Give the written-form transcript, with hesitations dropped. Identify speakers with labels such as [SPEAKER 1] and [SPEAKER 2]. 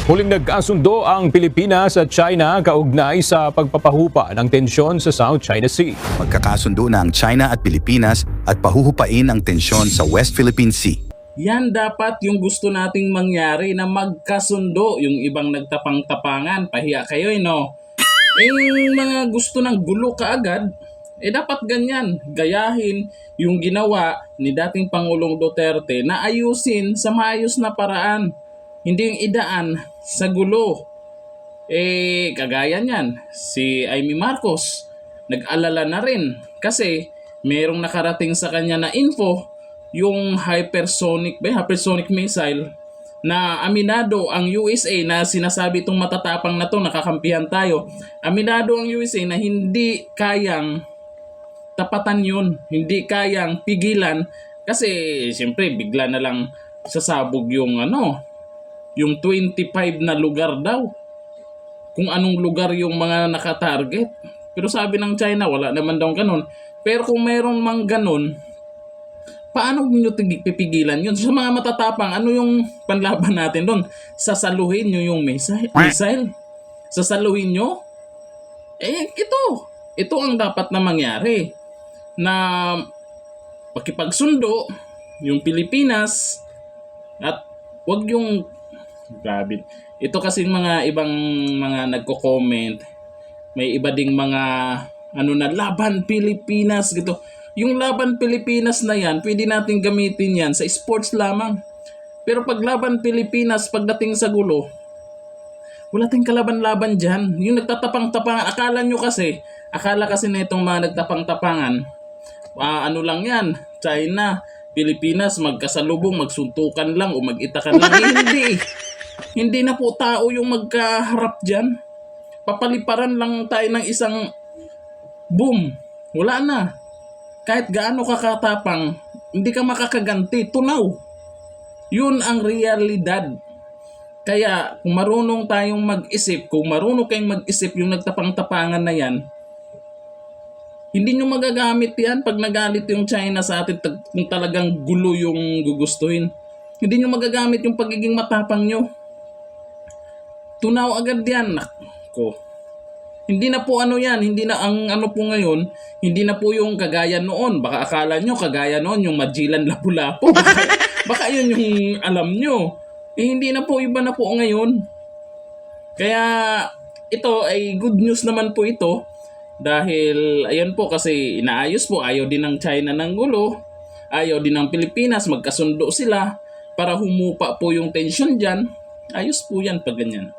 [SPEAKER 1] Huling nagkasundo ang Pilipinas at China kaugnay sa pagpapahupa ng tensyon sa South China Sea.
[SPEAKER 2] Magkakasundo na ang China at Pilipinas at pahuhupain ang tensyon sa West Philippine Sea.
[SPEAKER 3] Yan dapat yung gusto nating mangyari, na magkasundo. Yung ibang nagtapang-tapangan, pahiya kayo no? Yung mga gusto ng gulo kaagad, dapat ganyan. Gayahin yung ginawa ni dating Pangulong Duterte na ayusin sa maayos na paraan. Hindi yung idaan sa gulo. Kagaya niyan, si Amy Marcos, nag-alala na rin kasi merong nakarating sa kanya na info, yung hypersonic missile na aminado ang USA, na sinasabi itong matatapang na to, nakakampihan tayo. Aminado ang USA na hindi kayang tapatan yun, hindi kayang pigilan kasi siyempre bigla na lang sasabog yung yung 25 na lugar daw. Kung anong lugar yung mga nakatarget. Pero sabi ng China, wala naman daw ganun. Pero kung meron mang ganun, paano nyo pipigilan yun? Sa mga matatapang, ano yung panlaban natin doon? Sasaluhin nyo yung missile? Sasaluhin nyo? Ito ang dapat na mangyari. Na makipagsundo yung Pilipinas at wag yung grabe. Ito kasi mga ibang mga nagko-comment, may iba ding mga na laban Pilipinas gito. Yung laban Pilipinas na yan, pwede nating gamitin yan sa sports lamang. Pero pag laban Pilipinas, pagdating sa gulo, wala tayong kalaban-laban dyan. Yung nagtatapang-tapangan, akala kasi na itong mga nagtapang-tapangan, lang yan, China, Pilipinas, magkasalubong, magsuntukan lang o mag-itakan lang. Hindi na po tao yung magkaharap dyan. Papaliparan lang tayo ng isang boom. Wala na. Kahit gaano kakatapang, hindi ka makakaganti. Tunaw. Yun ang realidad. Kaya kung marunong tayong mag-isip, kung marunong kayong mag-isip yung nagtapang-tapangan na yan, hindi nyo magagamit yan pag nagalit yung China sa atin kung talagang gulo yung gugustuhin. Hindi nyo magagamit yung pagiging matapang nyo. Tunaw agad yan. Nako. Hindi na po yan. Hindi na ang po ngayon, hindi na po yung kagaya noon. Baka akala nyo kagaya noon yung Magellan Lapu-Lapu. Baka yun yung alam nyo. Hindi na po, iba na po ngayon. Kaya ito ay good news naman po ito. Dahil ayan po, kasi inaayos po, ayaw din ng China ng gulo, ayaw din ng Pilipinas, magkasundo sila para humupa po yung tension dyan. Ayos po yan pag ganyan.